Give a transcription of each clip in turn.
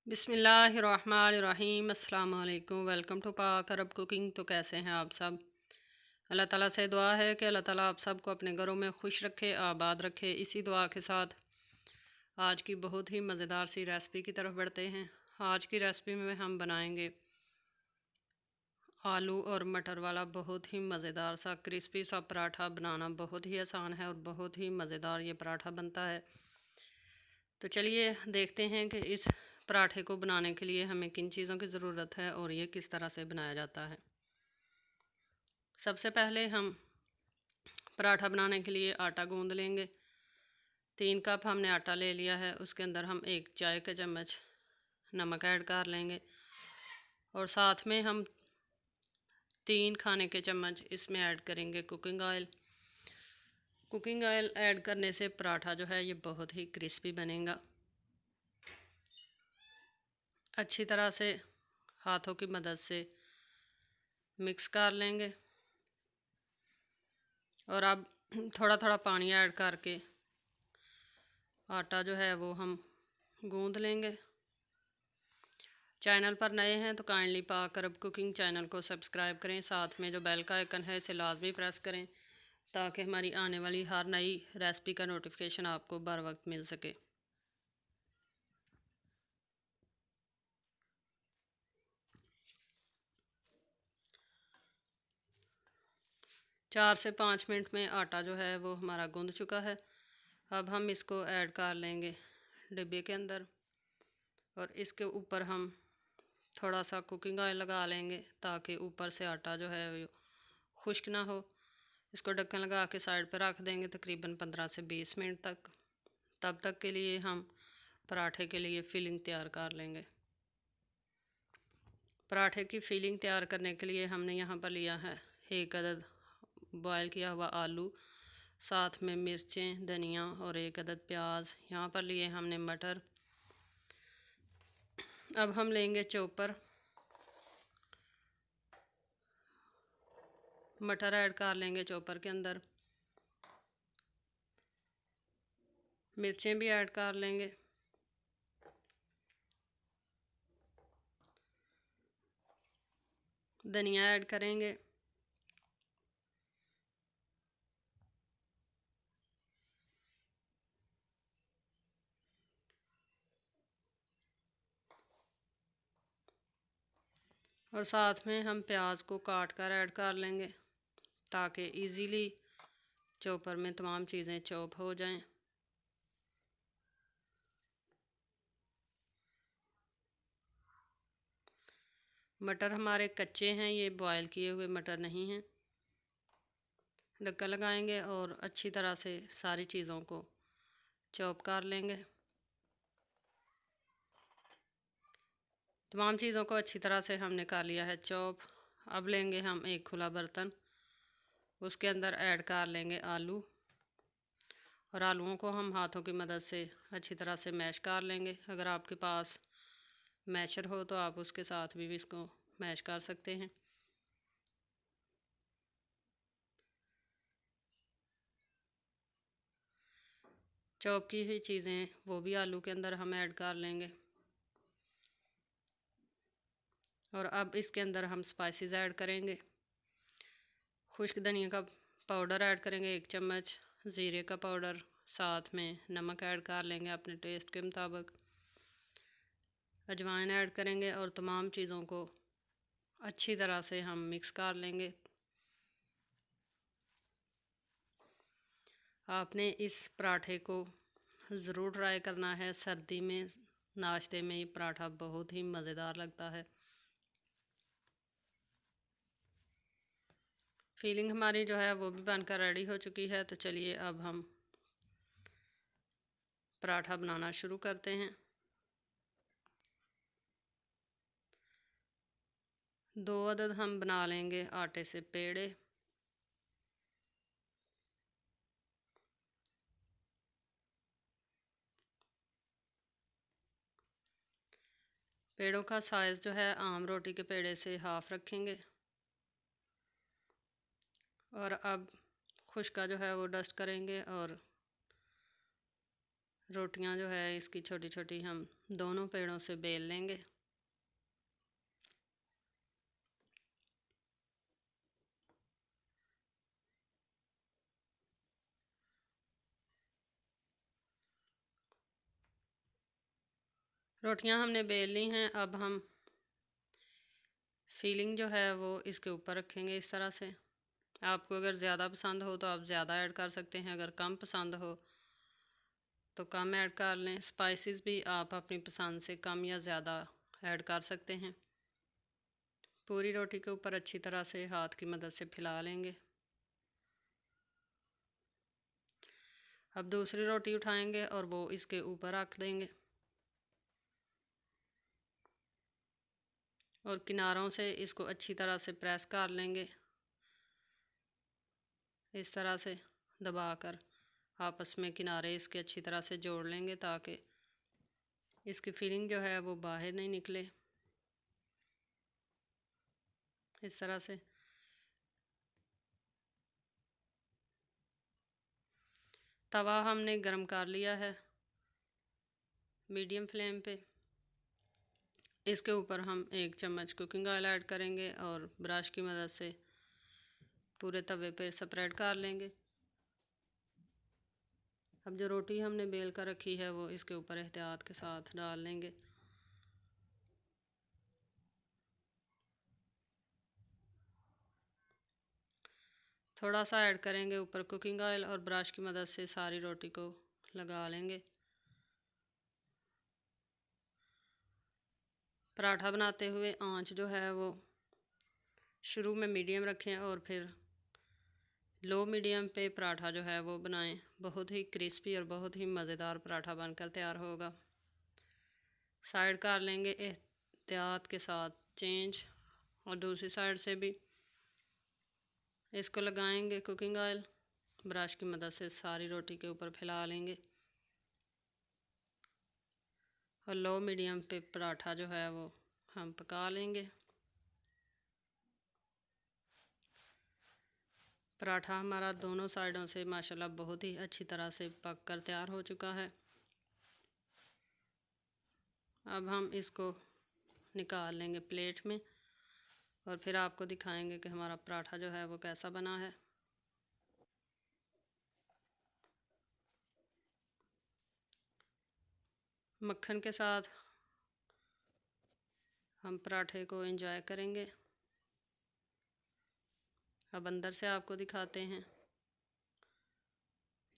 बिस्मिल्लाहिर्रहमानिर्रहीम अस्सलाम वालेकुम। वेलकम टू पाक अरब कुकिंग। तो कैसे हैं आप सब? अल्लाह ताला से दुआ है कि अल्लाह ताला आप सबको अपने घरों में खुश रखे, आबाद रखे। इसी दुआ के साथ आज की बहुत ही मज़ेदार सी रेसिपी की तरफ बढ़ते हैं। आज की रेसिपी में हम बनाएंगे आलू और मटर वाला बहुत ही मज़ेदार सा क्रिस्पी सा पराठा। बनाना बहुत ही आसान है और बहुत ही मज़ेदार ये पराठा बनता है। तो चलिए देखते हैं कि इस पराठे को बनाने के लिए हमें किन चीज़ों की ज़रूरत है और ये किस तरह से बनाया जाता है। सबसे पहले हम पराठा बनाने के लिए आटा गूंद लेंगे। 3 कप हमने आटा ले लिया है। उसके अंदर हम 1 चाय का चम्मच नमक ऐड कर लेंगे और साथ में हम 3 खाने के चम्मच इसमें ऐड करेंगे cooking oil. Cooking oil add करने से पराठा जो है ये बहुत ही क्रिस्पी बनेगा। अच्छी तरह से हाथों की मदद से मिक्स कर लेंगे और अब थोड़ा थोड़ा पानी ऐड करके आटा जो है वो हम गूंद लेंगे। चैनल पर नए हैं तो काइंडली पाक अरब कुकिंग चैनल को सब्सक्राइब करें। साथ में जो बेल का आइकन है इसे लाजमी प्रेस करें ताकि हमारी आने वाली हर नई रेसिपी का नोटिफिकेशन आपको बर वक्त मिल सके। चार से 5 मिनट में आटा जो है वो हमारा गूंद चुका है। अब हम इसको ऐड कर लेंगे डिब्बे के अंदर और इसके ऊपर हम थोड़ा सा कुकिंग ऑयल लगा लेंगे ताकि ऊपर से आटा जो है वो खुश्क ना हो। इसको ढक्कन लगा के साइड पर रख देंगे तकरीबन 15 से 20 मिनट तक। तब तक के लिए हम पराठे के लिए फिलिंग तैयार कर लेंगे। पराठे की फिलिंग तैयार करने के लिए हमने यहाँ पर लिया है 1 अदद बॉयल किया हुआ आलू, साथ में मिर्चें, धनिया और 1 अदद प्याज। यहाँ पर लिए हमने मटर। अब हम लेंगे चॉपर, मटर ऐड कर लेंगे चॉपर के अंदर, मिर्चें भी ऐड कर लेंगे, धनिया ऐड करेंगे, और साथ में हम प्याज को काट कर ऐड कर लेंगे ताकि इजीली चॉपर में तमाम चीज़ें चॉप हो जाएं। मटर हमारे कच्चे हैं, ये बॉयल किए हुए मटर नहीं हैं। ढक्कन लगाएंगे और अच्छी तरह से सारी चीज़ों को चॉप कर लेंगे। तमाम चीज़ों को अच्छी तरह से हमने कर लिया है चॉप। अब लेंगे हम एक खुला बर्तन, उसके अंदर ऐड कर लेंगे आलू और आलूओं को हम हाथों की मदद से अच्छी तरह से मैश कर लेंगे। अगर आपके पास मैशर हो तो आप उसके साथ भी इसको मैश कर सकते हैं। चॉप की हुई चीज़ें वो भी आलू के अंदर हम ऐड कर लेंगे और अब इसके अंदर हम स्पाइसेस ऐड करेंगे। खुश्क धनिया का पाउडर ऐड करेंगे 1 चम्मच, ज़ीरे का पाउडर, साथ में नमक ऐड कर लेंगे अपने टेस्ट के मुताबिक, अजवाइन ऐड करेंगे और तमाम चीज़ों को अच्छी तरह से हम मिक्स कर लेंगे। आपने इस पराठे को ज़रूर ट्राई करना है। सर्दी में नाश्ते में ये पराठा बहुत ही मज़ेदार लगता है। फीलिंग हमारी जो है वो भी बनकर रेडी हो चुकी है। तो चलिए अब हम पराठा बनाना शुरू करते हैं। 2 अदद हम बना लेंगे आटे से पेड़े। पेड़ों का साइज़ जो है आम रोटी के पेड़े से हाफ़ रखेंगे और अब खुश्का जो है वो डस्ट करेंगे और रोटियां जो है इसकी छोटी छोटी हम दोनों पेड़ों से बेल लेंगे। रोटियां हमने बेल ली हैं। अब हम फीलिंग जो है वो इसके ऊपर रखेंगे इस तरह से। आपको अगर ज़्यादा पसंद हो तो आप ज़्यादा ऐड कर सकते हैं, अगर कम पसंद हो तो कम ऐड कर लें। स्पाइसेस भी आप अपनी पसंद से कम या ज़्यादा ऐड कर सकते हैं। पूरी रोटी के ऊपर अच्छी तरह से हाथ की मदद से फैला लेंगे। अब दूसरी रोटी उठाएंगे और वो इसके ऊपर रख देंगे और किनारों से इसको अच्छी तरह से प्रेस कर लेंगे। इस तरह से दबाकर आपस में किनारे इसके अच्छी तरह से जोड़ लेंगे ताकि इसकी फिलिंग जो है वो बाहर नहीं निकले। इस तरह से तवा हमने गरम कर लिया है मीडियम फ्लेम पे। इसके ऊपर हम 1 चम्मच कुकिंग ऑयल ऐड करेंगे और ब्रश की मदद से पूरे तवे पे स्प्रेड कर लेंगे। अब जो रोटी हमने बेल कर रखी है वो इसके ऊपर एहतियात के साथ डाल लेंगे। थोड़ा सा ऐड करेंगे ऊपर कुकिंग ऑयल और ब्रश की मदद से सारी रोटी को लगा लेंगे। पराठा बनाते हुए आंच जो है वो शुरू में मीडियम रखें और फिर लो मीडियम पे पराठा जो है वो बनाएं। बहुत ही क्रिस्पी और बहुत ही मज़ेदार पराठा बनकर तैयार होगा। साइड कर लेंगे एहतियात के साथ चेंज और दूसरी साइड से भी इसको लगाएंगे कुकिंग ऑयल। ब्रश की मदद से सारी रोटी के ऊपर फैला लेंगे और लो मीडियम पे पराठा जो है वो हम पका लेंगे। पराठा हमारा दोनों साइडों से माशाल्लाह बहुत ही अच्छी तरह से पक कर तैयार हो चुका है। अब हम इसको निकाल लेंगे प्लेट में और फिर आपको दिखाएंगे कि हमारा पराठा जो है वो कैसा बना है। मक्खन के साथ हम पराठे को एंजॉय करेंगे। अब अंदर से आपको दिखाते हैं,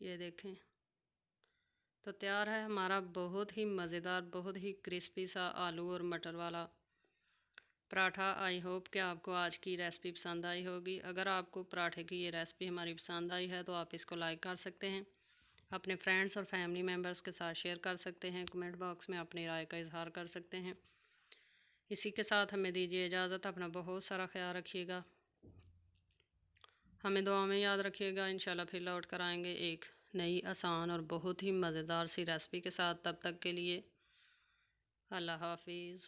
ये देखें तो तैयार है हमारा बहुत ही मज़ेदार बहुत ही क्रिस्पी सा आलू और मटर वाला पराठा। आई होप कि आपको आज की रेसिपी पसंद आई होगी। अगर आपको पराठे की ये रेसिपी हमारी पसंद आई है तो आप इसको लाइक कर सकते हैं, अपने फ्रेंड्स और फैमिली मेम्बर्स के साथ शेयर कर सकते हैं, कमेंट बॉक्स में अपनी राय का इजहार कर सकते हैं। इसी के साथ हमें दीजिए इजाज़त। अपना बहुत सारा ख्याल रखिएगा, हमें दुआ में याद रखिएगा। इंशाल्लाह फिर लौट कर आएंगे एक नई आसान और बहुत ही मज़ेदार सी रेसिपी के साथ। तब तक के लिए अल्लाह हाफिज़।